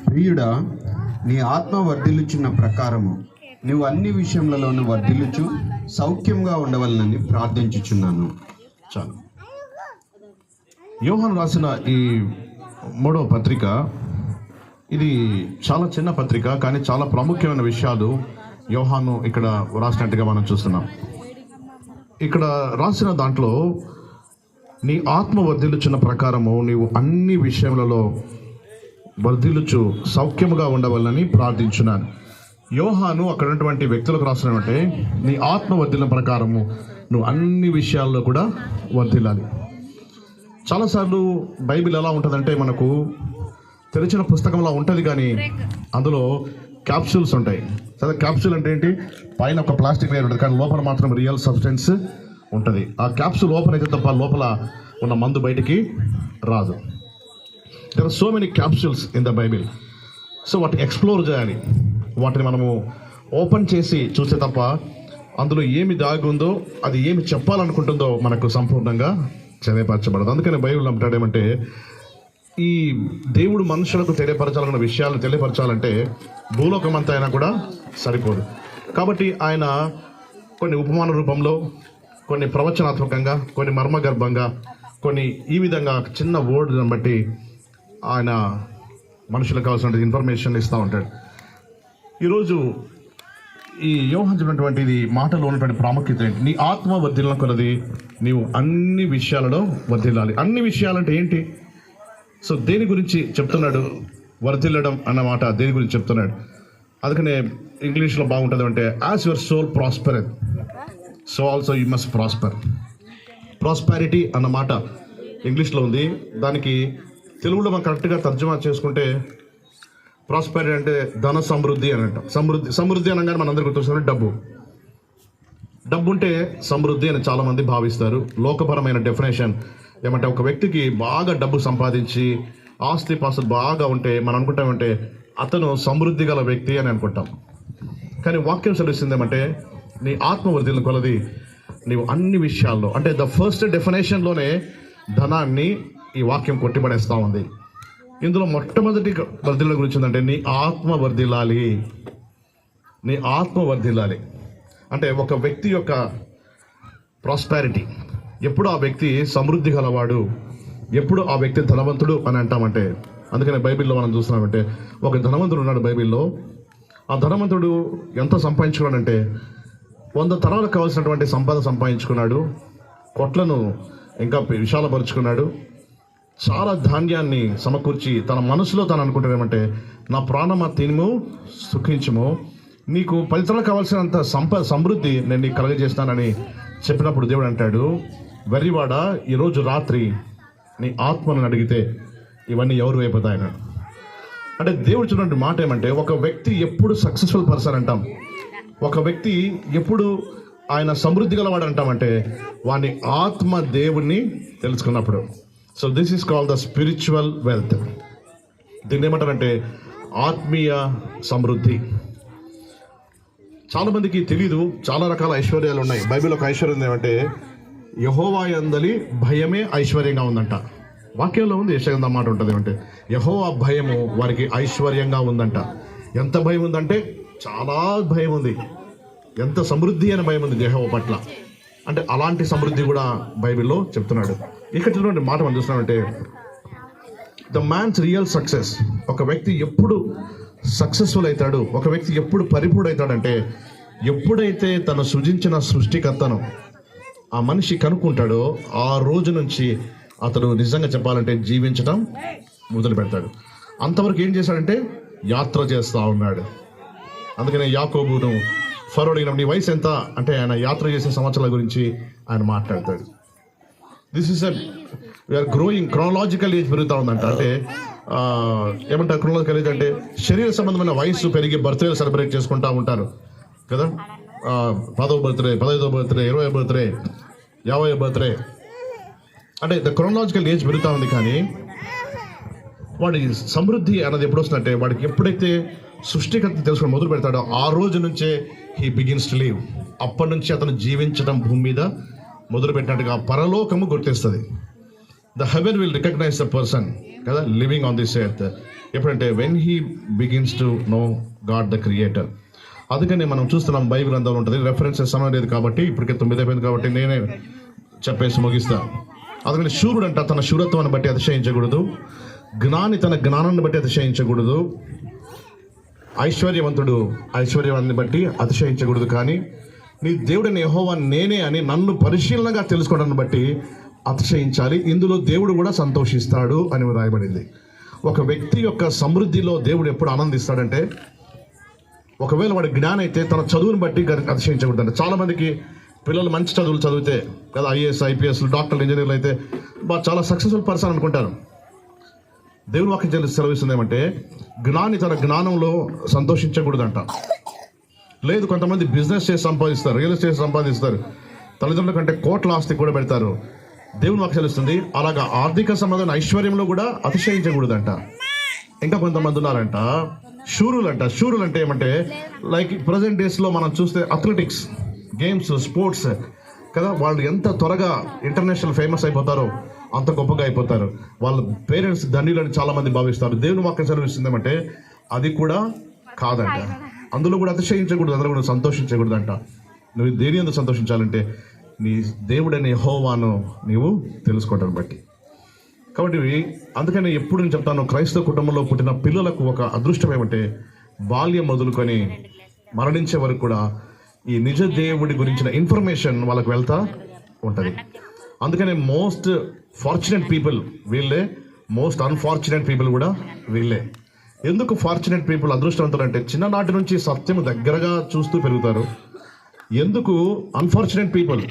ప్రియుడా, నీ ఆత్మ వర్ధిల్లుచున్న ప్రకారము నువ్వు అన్ని విషయములలోనూ వర్ధిల్లుచు సౌఖ్యంగా ఉండవలనని ప్రార్థించుచున్నాను. చాలు. యోహాను రాసిన ఈ 3వ పత్రిక, ఇది చాలా చిన్న పత్రిక, కానీ చాలా ప్రాముఖ్యమైన విషయాలు యోహాను ఇక్కడ రాసినట్టుగా మనం చూస్తున్నాం. ఇక్కడ రాసిన దాంట్లో నీ ఆత్మ వర్ధిల్లుచున్న ప్రకారము నీవు అన్ని విషయములలో వర్ధిల్లుచు సౌఖ్యముగా ఉండవాలని ప్రార్థించున్నాను. యోహాను అక్కడ ఉన్నటువంటి వ్యక్తులకు రాసినటువంటి నీ ఆత్మ వర్ధిల్లిన ప్రకారము నువ్వు అన్ని విషయాల్లో కూడా వర్ధిల్లాలి. చాలాసార్లు బైబిల్ ఎలా ఉంటుందంటే మనకు తెరిచిన పుస్తకంలా ఉంటుంది, కానీ అందులో క్యాప్సూల్స్ ఉంటాయి. సరే, క్యాప్సూల్ అంటే ఏంటి? పైన ఒక ప్లాస్టిక్ లేయర్ ఉంటుంది, కానీ లోపల మాత్రం రియల్ సబ్స్టెన్స్ ఉంటుంది. ఆ క్యాప్సూల్ ఓపెన్ అయితే తప్ప లోపల ఉన్న మందు బయటికి రాదు. There are so many capsules in the Bible. సో వాటిని ఎక్స్ప్లోర్ చేయాలి, వాటిని మనము ఓపెన్ చేసి చూస్తే తప్ప అందులో ఏమి దాగి ఉందో, అది ఏమి చెప్పాలనుకుంటుందో మనకు సంపూర్ణంగా తెలియపరచబడదు. అందుకని బైబిల్ అంటాడేమంటే, ఈ దేవుడు మనుషులకు తెలియపరచాలన్న విషయాలను తెలియపరచాలంటే భూలోకమంతా అయినా కూడా సరిపోదు. కాబట్టి ఆయన కొన్ని ఉపమాన రూపంలో, కొన్ని ప్రవచనాత్మకంగా, కొన్ని మర్మగర్భంగా, కొన్ని ఈ విధంగా చిన్న వర్డ్ని బట్టి ఆయన మనుషులకు కావాల్సిన ఇన్ఫర్మేషన్ ఇస్తూ ఉంటాడు. ఈరోజు ఈ యోహాను చెప్పినటువంటిది మాటలో ఉన్నటువంటి ప్రాముఖ్యత ఏంటి? నీ ఆత్మ వర్ధిల్లిన కొలది నీవు అన్ని విషయాలలో వర్ధిల్లాలి. అన్ని విషయాలంటే ఏంటి? సో దేని గురించి చెప్తున్నాడు? వర్ధిల్లడం అన్న మాట దేని గురించి చెప్తున్నాడు? అందుకనే ఇంగ్లీష్లో బాగుంటుంది అంటే, as your soul prospereth so also you must prosper. Prosperity అన్న మాట ఇంగ్లీష్లో ఉంది. దానికి తెలుగులో మనం కరెక్ట్గా తర్జుమా చేసుకుంటే ప్రాస్పారిటీ అంటే ధన సమృద్ధి అని అంటాం. సమృద్ధి అనగానే మనందరికీ గుర్తొస్తుంది డబ్బు. డబ్బు ఉంటే సమృద్ధి అని చాలామంది భావిస్తారు. లోకపరమైన డెఫినేషన్ ఏమంటే, ఒక వ్యక్తికి బాగా డబ్బు సంపాదించి ఆస్తి పాస్తులు బాగా ఉంటే మనం అనుకుంటామంటే అతను సమృద్ధి గల వ్యక్తి అని అనుకుంటాం. కానీ వాక్యం సెలవిస్తుంది ఏమంటే, నీ ఆత్మ వర్ధిల్లిన కొలది నీవు అన్ని విషయాల్లో, అంటే ద ఫస్ట్ డెఫినేషన్లోనే ధనాన్ని ఈ వాక్యం కొట్టిపడేస్తూ ఉంది. ఇందులో మొట్టమొదటి వర్ధిల్ల గురించి ఉందంటే, నీ ఆత్మ వర్ధిల్లాలి. నీ ఆత్మ వర్ధిల్లాలి అంటే ఒక వ్యక్తి యొక్క ప్రాస్పారిటీ, ఎప్పుడు ఆ వ్యక్తి సమృద్ధి గలవాడు, ఎప్పుడు ఆ వ్యక్తి ధనవంతుడు అని అంటామంటే, అందుకనే బైబిల్లో మనం చూస్తున్నామంటే ఒక ధనవంతుడు ఉన్నాడు బైబిల్లో. ఆ ధనవంతుడు ఎంత సంపాదించుకున్నాడంటే 100 తరాలకు కావాల్సినటువంటి సంపద సంపాదించుకున్నాడు, కొట్లను ఇంకా విశాలపరుచుకున్నాడు, చాలా ధాన్యాన్ని సమకూర్చి తన మనసులో తాను అనుకుంటాడేమంటే, నా ప్రాణమా తినుము సుఖించుము, నీకు 10 తరాలకు కావాల్సినంత సమృద్ధి నేను నీకు కలగజేస్తానని చెప్పినప్పుడు దేవుడు అంటాడు, వెర్రివాడ, ఈరోజు రాత్రి నీ ఆత్మను అడిగితే ఇవన్నీ ఎవరు అయిపోతాయని. అంటే దేవుడు చూడండి మాట ఏమంటే, ఒక వ్యక్తి ఎప్పుడు సక్సెస్ఫుల్ పర్సన్ అంటాం, ఒక వ్యక్తి ఎప్పుడు ఆయన సమృద్ధి గలవాడు అంటామంటే వాని ఆత్మ దేవుణ్ణి తెలుసుకున్నప్పుడు. So this is called the spiritual wealth. దీన్ని ఏమంటారంటే ఆత్మీయ సమృద్ధి. చాలామందికి తెలీదు, చాలా రకాల ఐశ్వర్యాలు ఉన్నాయి. బైబిల్ ఒక ఐశ్వర్యం ఏమంటే, యెహోవా యందలి భయమే ఐశ్వర్యంగా ఉందంట. వాక్యంలో ఉంది, యెషయా మాట ఉంటుంది ఏమంటే, యెహోవా భయము వారికి ఐశ్వర్యంగా ఉందంట. ఎంత భయం ఉందంటే చాలా భయం ఉంది. ఎంత సమృద్ధి అనే భయం ఉంది యెహోవా పట్ల. అంటే అలాంటి సమృద్ధి కూడా బైబిల్లో చెప్తున్నాడు. ఇక్కడ చూడండి మాట మనం చూస్తున్నామంటే, ద మ్యాన్స్ రియల్ సక్సెస్, ఒక వ్యక్తి ఎప్పుడు సక్సెస్ఫుల్ అవుతాడు, ఒక వ్యక్తి ఎప్పుడు పరిపూర్ణవుతాడంటే, ఎప్పుడైతే తను సృజించిన సృష్టికర్తను ఆ మనిషి కనుక్కుంటాడో ఆ రోజు నుంచి అతడు నిజంగా చెప్పాలంటే జీవించడం మొదలు పెడతాడు. అంతవరకు ఏం చేశాడంటే యాత్ర చేస్తూ ఉన్నాడు. అందుకనే యాకోబును ఫరో అడిగినప్పుడు నీ వయసు ఎంత అంటే ఆయన యాత్ర చేసే సంవత్సరాల గురించి ఆయన మాట్లాడతాడు. This is we're growing, chronological age పెరుగుతూ ఉందంట. అంటే ఏమంటారు క్రోనాలజికల్ ఏజ్ అంటే శరీర సంబంధమైన వయసు పెరిగి బర్త్డే సెలబ్రేట్ చేసుకుంటూ ఉంటారు కదా. 10వ బర్త్డే, 15వ బర్త్డే, 20వ బర్త్డే, 50వ బర్త్డే, అంటే ద క్రోనాలజికల్ ఏజ్ పెరుగుతూ ఉంది. కానీ వాడి సమృద్ధి అన్నది ఎప్పుడు వస్తుందంటే వాడికి ఎప్పుడైతే సృష్టికర్త తెలుసుకొని మొదలు పెడతాడో ఆ రోజు నుంచే హీ బిగిన్స్ టు లివ్. అప్పటి నుంచి అతను జీవించడం భూమి మీద మొదలు పెట్టినట్టుగా పరలోకము గుర్తిస్తుంది. The heaven will recognise the person. కదా, లివింగ్ ఆన్ దిస్ ఎర్త్. ఎప్పుడంటే when he begins to know God the creator. అందుకని మనం చూస్తున్నాం బైబిల్ గ్రంథంలో ఉంటుంది. రెఫరెన్సెస్ సమయం లేదు కాబట్టి ఇప్పటికే 9 అయిపోయింది కాబట్టి నేనే చెప్పేసి ముగిస్తా. అందుకని శూరుడు అంట తన శూరత్వాన్ని బట్టి అతిశయించకూడదు, జ్ఞాని తన జ్ఞానాన్ని బట్టి అతిశయించకూడదు, ఐశ్వర్యవంతుడు ఐశ్వర్యాన్ని బట్టి అతిశయించకూడదు, కానీ నీ దేవుడైన యెహోవా నేనే అని నన్ను పరిశీలనగా తెలుసుకోవడాన్ని బట్టి అతిశయించాలి. ఇందులో దేవుడు కూడా సంతోషిస్తాడు అని రాయబడింది. ఒక వ్యక్తి యొక్క సమృద్ధిలో దేవుడు ఎప్పుడు ఆనందిస్తాడంటే, ఒకవేళ వాడి జ్ఞానం అయితే తన చదువుని బట్టి అతిశయించకూడదండి. చాలా మందికి పిల్లలు మంచి చదువులు చదివితే కదా, ఐఏఎస్ ఐపీఎస్ డాక్టర్లు ఇంజనీర్లు అయితే చాలా సక్సెస్ఫుల్ పర్సన్ అనుకుంటారు. దేవుని వాక్యం సెలవిస్తుంది ఏమంటే, జ్ఞాని తన జ్ఞానంలో సంతోషించకూడదంట. లేదు, కొంతమంది బిజినెస్ చేసి సంపాదిస్తారు, రియల్ ఎస్టేట్ సంపాదిస్తారు, తల్లిదండ్రుల కంటే కోట్ల ఆస్తి కూడా పెడతారు. దేవుని వాక్యం తెలుస్తుంది అలాగా ఆర్థిక సంబంధమైన ఐశ్వర్యంలో కూడా అతిశయించకూడదంట. ఇంకా కొంతమంది ఉన్నారంట శూరులంట. శూరులు అంటే ఏమంటే, లైక్ ప్రజెంట్ డేస్లో మనం చూస్తే అథ్లెటిక్స్ గేమ్స్ స్పోర్ట్స్ కదా, వాళ్ళు ఎంత త్వరగా ఇంటర్నేషనల్ ఫేమస్ అయిపోతారో అంత గొప్పగా అయిపోతారు. వాళ్ళ పేరెంట్స్ ధన్యులని చాలా మంది భావిస్తారు. దేవుని వాక్యం సెలవిస్తుంది ఏమంటే అది కూడా కాదంట. అందులో కూడా అతిశయించకూడదు, అందులో కూడా సంతోషించకూడదంట. నువ్వు దేని ఎందుకు సంతోషించాలంటే నీ దేవుడైన యెహోవాను నీవు తెలుసుకోవటాన్ని బట్టి. కాబట్టి అందుకని ఎప్పుడు నేను చెప్తాను, క్రైస్తవ కుటుంబంలో పుట్టిన పిల్లలకు ఒక అదృష్టం ఏమంటే బాల్యం మొదలుకొని మరణించే వరకు కూడా ఈ నిజ దేవుడి గురించిన ఇన్ఫర్మేషన్ వాళ్ళకు వెళ్తా ఉంటుంది. అందుకనే మోస్ట్ ఫార్చునేట్ పీపుల్ వీళ్ళే, మోస్ట్ అన్ఫార్చునేట్ పీపుల్ కూడా వీళ్ళే. ఎందుకు ఫార్చునేట్ పీపుల్ అదృష్టవంతులు అంటే చిన్ననాటి నుంచి సత్యం దగ్గరగా చూస్తూ పెరుగుతారు. ఎందుకు అన్ఫార్చునేట్ పీపుల్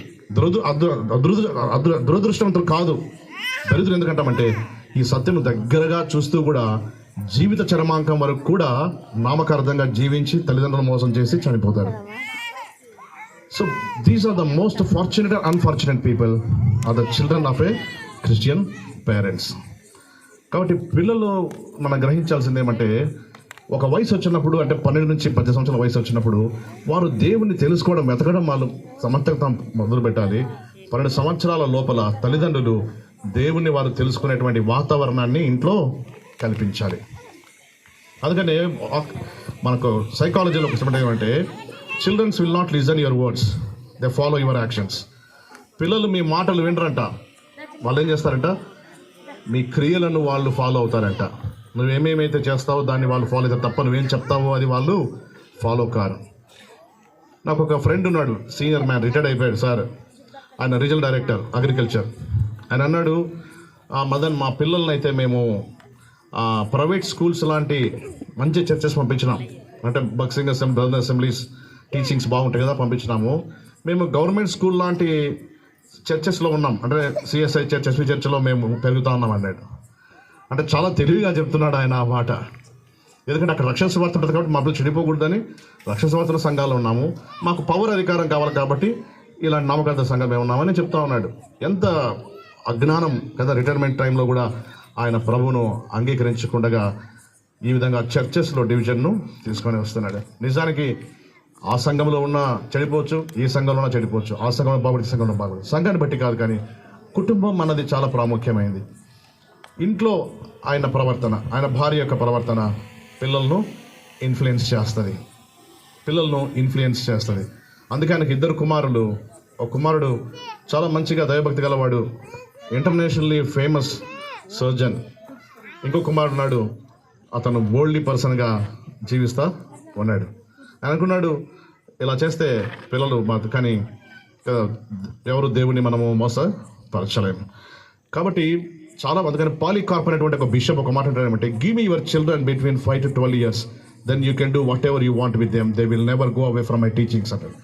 దురదృష్టవంతులు కాదు, దరిద్రులు ఎందుకంటామంటే ఈ సత్యం దగ్గరగా చూస్తూ కూడా జీవిత చరమాంకం వరకు కూడా నామకార్థంగా జీవించి తల్లిదండ్రులను మోసం చేసి చనిపోతారు. So these are the most fortunate and unfortunate people are the children of a Christian parents. కాబట్టి పిల్లలు మనం గ్రహించాల్సింది ఏమంటే, ఒక వయసు వచ్చినప్పుడు అంటే 12 నుంచి 10 సంవత్సరాల వయసు వచ్చినప్పుడు వారు దేవుణ్ణి తెలుసుకోవడం వెతకడం వాళ్ళు సమర్థత మొదలు పెట్టాలి. 12 సంవత్సరాల లోపల తల్లిదండ్రులు దేవుణ్ణి వారు తెలుసుకునేటువంటి వాతావరణాన్ని ఇంట్లో కల్పించాలి. అందుకనే మనకు సైకాలజీలో ఒక ఏమంటే, childrens will not listen your words, they follow your actions. పిల్లలు మీ మాటలు వినరంట, వాళ్ళు ఏం చేస్తారంట, మీ క్రియలను వాళ్ళు ఫాలో అవుతారంట. నువ్వేమేమైతే చేస్తావో దాన్ని వాళ్ళు ఫాలో అవుతారు తప్ప నువ్వేం చెప్తావో అది వాళ్ళు ఫాలో కారు. నాకు ఒక ఫ్రెండ్ ఉన్నాడు, సీనియర్ మ్యాన్, రిటైర్డ్ అయిపోయాడు సార్. ఆయన రీజనల్ డైరెక్టర్ అగ్రికల్చర్. ఆయన అన్నాడు, మదన్ మా పిల్లల్ని అయితే మేము ప్రైవేట్ స్కూల్స్ లాంటి మంచి చర్చెస్ పంపించినాం, అంటే బక్సింగ్ అసెంబ్లీస్ టీచింగ్స్ బాగుంటాయి కదా పంపించినాము. మేము గవర్నమెంట్ స్కూల్ లాంటి చర్చెస్లో ఉన్నాం, అంటే సిఎస్ఐ చర్చ్ ఎస్వి చర్చ్లో మేము పెరుగుతా ఉన్నాం అన్నాడు. అంటే చాలా తెలివిగా చెప్తున్నాడు ఆయన ఆ మాట. ఎందుకంటే అక్కడ రక్షణ సువార్త ఉంటుంది కాబట్టి మా పిల్లలు చెడిపోకూడదని రక్షణ సువార్తల సంఘాలు ఉన్నాము, మాకు పవర్ అధికారం కావాలి కాబట్టి ఇలాంటి నామకార్థ సంఘం మేము ఉన్నామని చెప్తా ఉన్నాడు. ఎంత అజ్ఞానం కదా, రిటైర్మెంట్ టైంలో కూడా ఆయన ప్రభువును అంగీకరించకుండా ఈ విధంగా చర్చెస్లో డివిజన్ను తీసుకొని వస్తున్నాడు. నిజానికి ఆ సంఘంలో ఉన్న చెడిపోవచ్చు, ఈ సంఘంలో ఉన్న చెడిపోవచ్చు, ఆ సంఘంలో బాగుంది, ఈ సంఘంలో బాగుంది. సంఘాన్ని బట్టి కాదు, కానీ కుటుంబం అన్నది చాలా ప్రాముఖ్యమైనది. ఇంట్లో ఆయన ప్రవర్తన, ఆయన భార్య యొక్క ప్రవర్తన పిల్లలను ఇన్ఫ్లుయెన్స్ చేస్తుంది. అందుకే ఆయనకి 2 కుమారులు. ఒక కుమారుడు చాలా మంచిగా దైవభక్తి గలవాడు, ఇంటర్నేషనల్లీ ఫేమస్ సర్జన్. ఇంకో కుమారుడు ఉన్నాడు, అతను బోల్డ్లీ పర్సన్గా జీవిస్తా ఉన్నాడు. ఆయన అనుకున్నాడు ఇలా చేస్తే పిల్లలు మాకు, కానీ ఎవరు దేవుని మనము మోసపరచలేము. కాబట్టి చాలా అందుకని పాలికార్ప్ అనేటువంటి ఒక బిషప్ ఒక మాట అంటారంటే, give me your children between 5 to 12 years, then you can do whatever you want with them, they will never go away from my teachings అంటారు.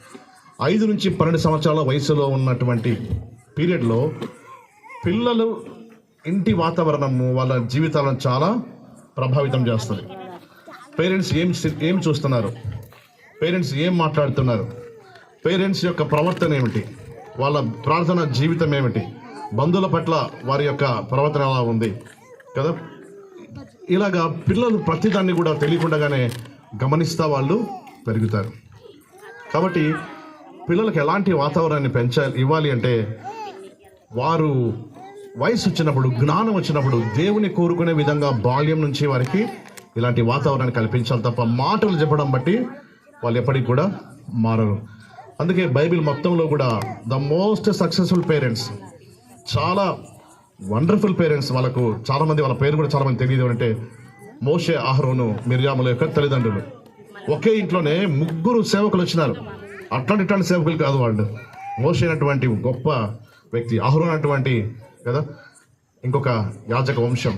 5 నుంచి 12 సంవత్సరాల వయసులో ఉన్నటువంటి పీరియడ్లో పిల్లలు ఇంటి వాతావరణము వాళ్ళ జీవితాలను చాలా ప్రభావితం చేస్తుంది. పేరెంట్స్ ఏం చూస్తున్నారు, పేరెంట్స్ ఏం మాట్లాడుతున్నారు, పేరెంట్స్ యొక్క ప్రవర్తన ఏమిటి, వాళ్ళ ప్రార్థన జీవితం ఏమిటి, బంధువుల పట్ల వారి యొక్క ప్రవర్తన ఎలా ఉంది కదా. ఇలాగా పిల్లలు ప్రతిదాన్ని కూడా తెలియకుండానే గమనిస్తూ వాళ్ళు పెరుగుతారు. కాబట్టి పిల్లలకు ఎలాంటి వాతావరణాన్ని ఇవ్వాలి అంటే, వారు వయసు వచ్చినప్పుడు, జ్ఞానం వచ్చినప్పుడు దేవుని కోరుకునే విధంగా బాల్యం నుంచి వారికి ఇలాంటి వాతావరణాన్ని కల్పించాలి తప్ప మాటలు చెప్పడం బట్టి వాళ్ళు ఎప్పటికి కూడా మారరు. అందుకే బైబిల్ మొత్తంలో కూడా ద మోస్ట్ సక్సెస్ఫుల్ పేరెంట్స్, చాలా వండర్ఫుల్ పేరెంట్స్, వాళ్ళకు చాలామంది వాళ్ళ పేరు కూడా చాలామంది తెలియదు అంటే మోషే, అహరోను, మిర్యాముల యొక్క తల్లిదండ్రులు. ఒకే ఇంట్లోనే 3 సేవకులు వచ్చినారు. అట్లాంటి సేవకులు కాదు వాళ్ళు. మోషే అటువంటి గొప్ప వ్యక్తి, అహరోను అటువంటి కదా ఇంకొక యాజక వంశం,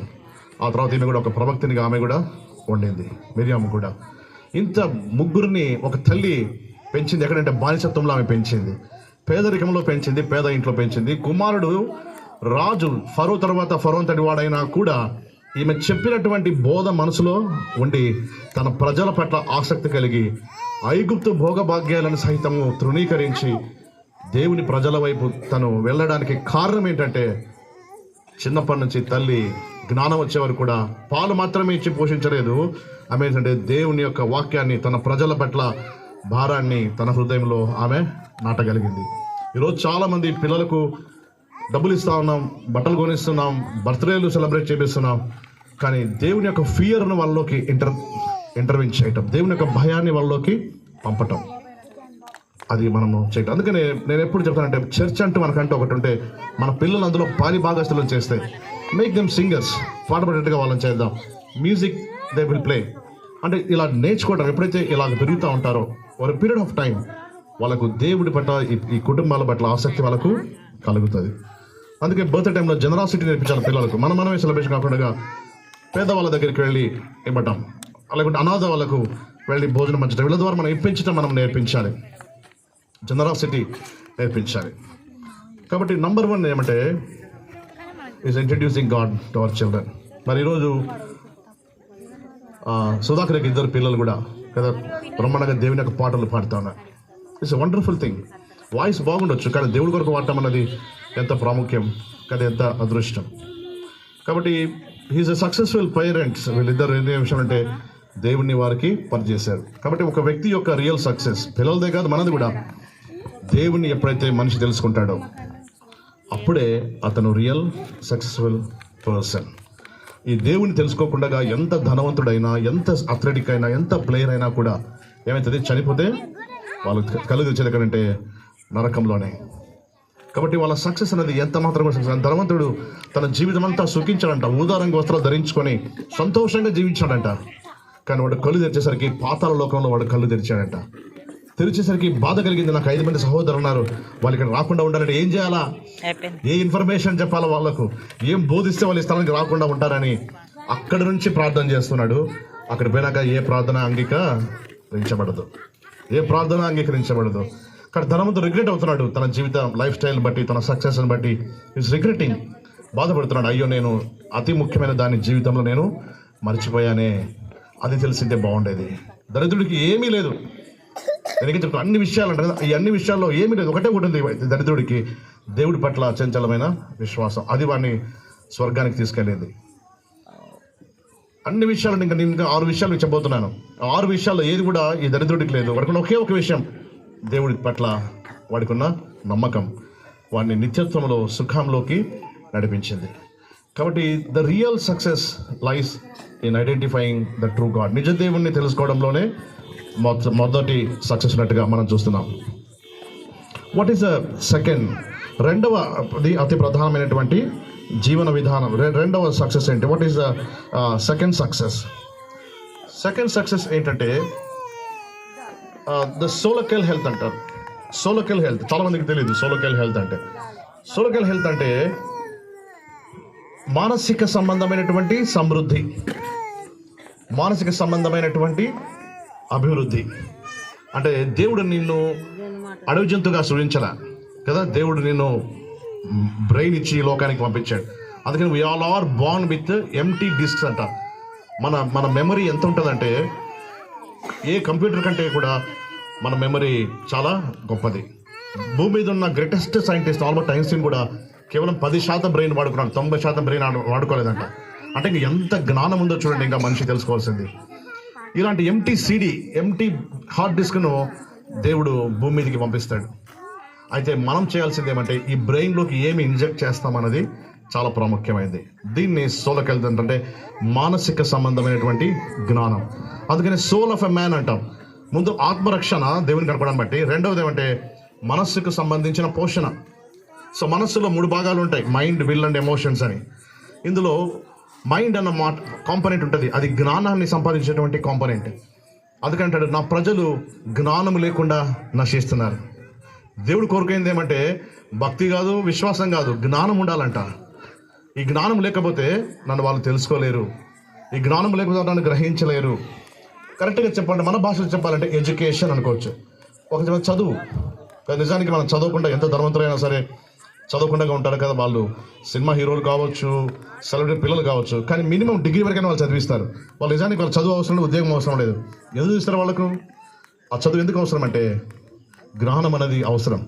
ఆ తర్వాత ఈమె కూడా ఒక ప్రవక్తినిగా ఆమె కూడా ఉండింది, మిర్యాము కూడా. ఇంత 3 ఒక తల్లి పెంచింది. ఎక్కడంటే బానిసత్వంలో ఆమె పెంచింది, పేదరికంలో పెంచింది, పేద ఇంట్లో పెంచింది. కుమారుడు రాజు, ఫరో తర్వాత ఫరో అంతటి వాడైనా కూడా ఈమె చెప్పినటువంటి బోధ మనసులో ఉండి తన ప్రజల పట్ల ఆసక్తి కలిగి ఐగుప్తు భోగభాగ్యాలను సహితము తృణీకరించి దేవుని ప్రజల వైపు తను వెళ్ళడానికి కారణం ఏంటంటే చిన్నప్పటి నుంచి తల్లి జ్ఞానం వచ్చేవారు కూడా పాలు మాత్రమే ఇచ్చి పోషించలేదు. ఆమె ఏంటంటే దేవుని యొక్క వాక్యాన్ని, తన ప్రజల పట్ల భారాన్ని తన హృదయంలో ఆమె నాటగలిగింది. ఈరోజు చాలామంది పిల్లలకు డబ్బులు ఇస్తా ఉన్నాం, బట్టలు కొనిస్తున్నాం, బర్త్డేలు సెలబ్రేట్ చేపిస్తున్నాం, కానీ దేవుని యొక్క ఫియర్ను వాళ్ళలోకి ఇంటర్వెన్ చేయటం, దేవుని యొక్క భయాన్ని వాళ్ళలోకి పంపటం, అది మనము చేయటం. అందుకనే నేను ఎప్పుడు చెప్తానంటే చర్చ్ అంటూ మనకంటే ఒకటి ఉంటే మన పిల్లలు అందులో పాలి భాగస్తులను చేస్తే మేక్ దెమ్ సింగర్స్, పాట పడేట్టుగా వాళ్ళని చేద్దాం. మ్యూజిక్ దే విల్ ప్లే అంటే ఇలా నేర్చుకోవడం. ఎప్పుడైతే ఇలా పెరుగుతూ ఉంటారో ఒక పీరియడ్ ఆఫ్ టైం వాళ్ళకు దేవుడి పట్ల, ఈ కుటుంబాల పట్ల ఆసక్తి వాళ్ళకు కలుగుతుంది. అందుకే బర్త్డే టైంలో జనరాసిటీ నేర్పించాలి పిల్లలకు. మనమే సెలబ్రేషన్ కాకుండా పేదవాళ్ళ దగ్గరికి వెళ్ళి ఇవ్వటం, లేకుంటే అనాథ వాళ్ళకు వెళ్ళి భోజనం పంచడం, వీళ్ళ ద్వారా మనం ఇప్పించడం మనం నేర్పించాలి, జనరాసిటీ నేర్పించాలి. కాబట్టి నంబర్ 1 ఏమంటే is introducing God to our children. మరి ఈరోజు సుధాకర్ యొక్క 2 పిల్లలు కూడా కదా బ్రహ్మాండంగా దేవుని యొక్క పాటలు పాడుతూ ఉన్నారు. It's a wonderful thing. Voice బాగుండొచ్చు, కానీ దేవుడి కొరకు వాడటం అన్నది ఎంత ప్రాముఖ్యం కదా, ఎంత అదృష్టం. కాబట్టి హీఈస్ ఎ సక్సెస్ఫుల్ పేరెంట్స్. వీళ్ళిద్దరు ఏ విషయం అంటే దేవుణ్ణి వారికి పనిచేశారు. కాబట్టి ఒక వ్యక్తి యొక్క రియల్ సక్సెస్ పిల్లలదే కాదు, మనది కూడా. దేవుణ్ణి ఎప్పుడైతే మనిషి తెలుసుకుంటాడో అప్పుడే అతను రియల్ సక్సెస్ఫుల్ పర్సన్. ఈ దేవుని తెలుసుకోకుండా ఎంత ధనవంతుడైనా, ఎంత అథ్లెటిక్ అయినా, ఎంత ప్లేయర్ అయినా కూడా ఏమవుతుంది, చనిపోతే వాళ్ళు కళ్ళు తెచ్చేది ఎక్కడంటే నరకంలోనే. కాబట్టి వాళ్ళ సక్సెస్ అనేది ఎంత మాత్రం సక్సెస్. ధనవంతుడు తన జీవితం అంతా సుఖించాడంట, ఊదారంగ వస్త్రాలు ధరించుకొని సంతోషంగా జీవించాడంట. కానీ వాడు కళ్ళు తెరిచేసరికి పాతాళ లోకంలో వాడు కళ్ళు తెరిచాడంట. తెరిచేసరికి బాధ కలిగింది. నాకు 5 మంది సహోదరులు ఉన్నారు, వాళ్ళు ఇక్కడ రాకుండా ఉండాలంటే ఏం చేయాలా, ఏ ఇన్ఫర్మేషన్ చెప్పాలా, వాళ్ళకు ఏం బోధిస్తే వాళ్ళు ఈ స్థలానికి రాకుండా ఉంటారని అక్కడి నుంచి ప్రార్థన చేస్తున్నాడు. అక్కడ పోయినాక ఏ ప్రార్థన అంగీకరించబడదు, ఏ ప్రార్థన అంగీకరించబడదు. కానీ ధనవంతుడు రిగ్రెట్ అవుతున్నాడు, తన జీవిత లైఫ్ స్టైల్ బట్టి, తన సక్సెస్ని బట్టి ఈజ్ రిగ్రెటింగ్, బాధపడుతున్నాడు. అయ్యో, నేను అతి ముఖ్యమైన దాని జీవితంలో నేను మర్చిపోయానే, అది తెలిసింటే బాగుండేది. దరిద్రుడికి ఏమీ లేదు. నేను చెప్తాను, అన్ని విషయాలు అంటే ఈ అన్ని విషయాల్లో ఏమీ లేదు, ఒకటే ఉంటుంది దరిద్రుడికి, దేవుడి పట్ల అచంచలమైన విశ్వాసం. అది వాడిని స్వర్గానికి తీసుకెళ్ళింది. అన్ని విషయాలు నేను ఇంకా 6 విషయాలు చెప్పబోతున్నాను. 6 విషయాల్లో ఏది కూడా ఈ దరిద్రుడికి లేదు. వాడికి ఒకే ఒక విషయం, దేవుడి పట్ల వాడికి ఉన్న నమ్మకం వాడిని నిత్యత్వంలో సుఖంలోకి నడిపించింది. కాబట్టి the real success lies in identifying the true God. నిజ దేవుణ్ణి తెలుసుకోవడంలోనే మొదటి సక్సెస్ ఉన్నట్టుగా మనం చూస్తున్నాం. వాట్ ఈస్ ద సెకండ్, రెండవది అతి ప్రధానమైనటువంటి జీవన విధానం, రెండవ సక్సెస్ ఏంటి? What is the second success? Second success ఏంటంటే ద సోలకల్ హెల్త్ అంటారు. సోలకల్ హెల్త్ చాలా మందికి తెలియదు. సోలకల్ హెల్త్ అంటే మానసిక సంబంధమైనటువంటి సమృద్ధి, మానసిక సంబంధమైనటువంటి అభివృద్ధి. అంటే దేవుడు నిన్ను అడవి జంతువుగా సృజించలా కదా, దేవుడు నిన్ను బ్రెయిన్ ఇచ్చి లోకానికి పంపించాడు. అందుకని we all are born with empty disks అంట. మన మెమరీ ఎంత ఉంటుందంటే ఏ కంప్యూటర్ కంటే కూడా మన మెమరీ చాలా గొప్పది. భూమి మీద ఉన్న గ్రేటెస్ట్ సైంటిస్ట్ ఆల్బర్ట్ ఐన్స్టీన్ కూడా కేవలం 10% బ్రెయిన్ వాడుకున్నాడు, 90% బ్రెయిన్ వాడుకోలేదంట. అంటే ఇంక ఎంత జ్ఞానం ఉందో చూడండి, ఇంకా మనిషి తెలుసుకోవాల్సింది. ఇలాంటి ఎంటీ హార్డ్ డిస్క్ను దేవుడు భూమి మీదకి పంపిస్తాడు. అయితే మనం చేయాల్సింది ఏమంటే ఈ బ్రెయిన్లోకి ఏమి ఇంజెక్ట్ చేస్తామన్నది చాలా ప్రాముఖ్యమైనది. దీన్ని సోల్కి వెళ్తుంది అంటే మానసిక సంబంధమైనటువంటి జ్ఞానం. అందుకని సోల్ ఆఫ్ ఎ మ్యాన్ అంటాం. ముందు ఆత్మరక్షణ దేవుని కనపడాన్ని బట్టి, రెండవది ఏమంటే మనస్సుకు సంబంధించిన పోషణ. సో మనస్సులో 3 భాగాలు ఉంటాయి, మైండ్, విల్ అండ్ ఎమోషన్స్ అని. ఇందులో మైండ్ అన్న కాంపొనెంట్ ఉంటుంది, అది జ్ఞానాన్ని సంపాదించేటువంటి కాంపొనెంట్. అందుకంటాడు నా ప్రజలు జ్ఞానం లేకుండా నశిస్తున్నారు. దేవుడు కోరుకైంది ఏమంటే భక్తి కాదు, విశ్వాసం కాదు, జ్ఞానం ఉండాలంట. ఈ జ్ఞానం లేకపోతే నన్ను వాళ్ళు తెలుసుకోలేరు, ఈ జ్ఞానం లేకపోతే నన్ను గ్రహించలేరు. కరెక్ట్గా చెప్పాలంటే మన భాషలో చెప్పాలంటే ఎడ్యుకేషన్ అనుకోవచ్చు, ఒక చదువు. నిజానికి మనం చదవకుండా ఎంత ధనవంతులైనా సరే చదవకుండా ఉంటారు కదా. వాళ్ళు సినిమా హీరోలు కావచ్చు, సెలబ్రిటీ పిల్లలు కావచ్చు, కానీ మినిమం డిగ్రీ వరకైనా వాళ్ళు చదివిస్తారు. వాళ్ళు నిజానికి వాళ్ళు చదువు అవసరం లేదు, ఉద్యోగం అవసరం లేదు. ఎందుకు ఇస్తారు వాళ్ళకు? ఆ చదువు ఎందుకు అవసరం అంటే జ్ఞానం అనేది అవసరం.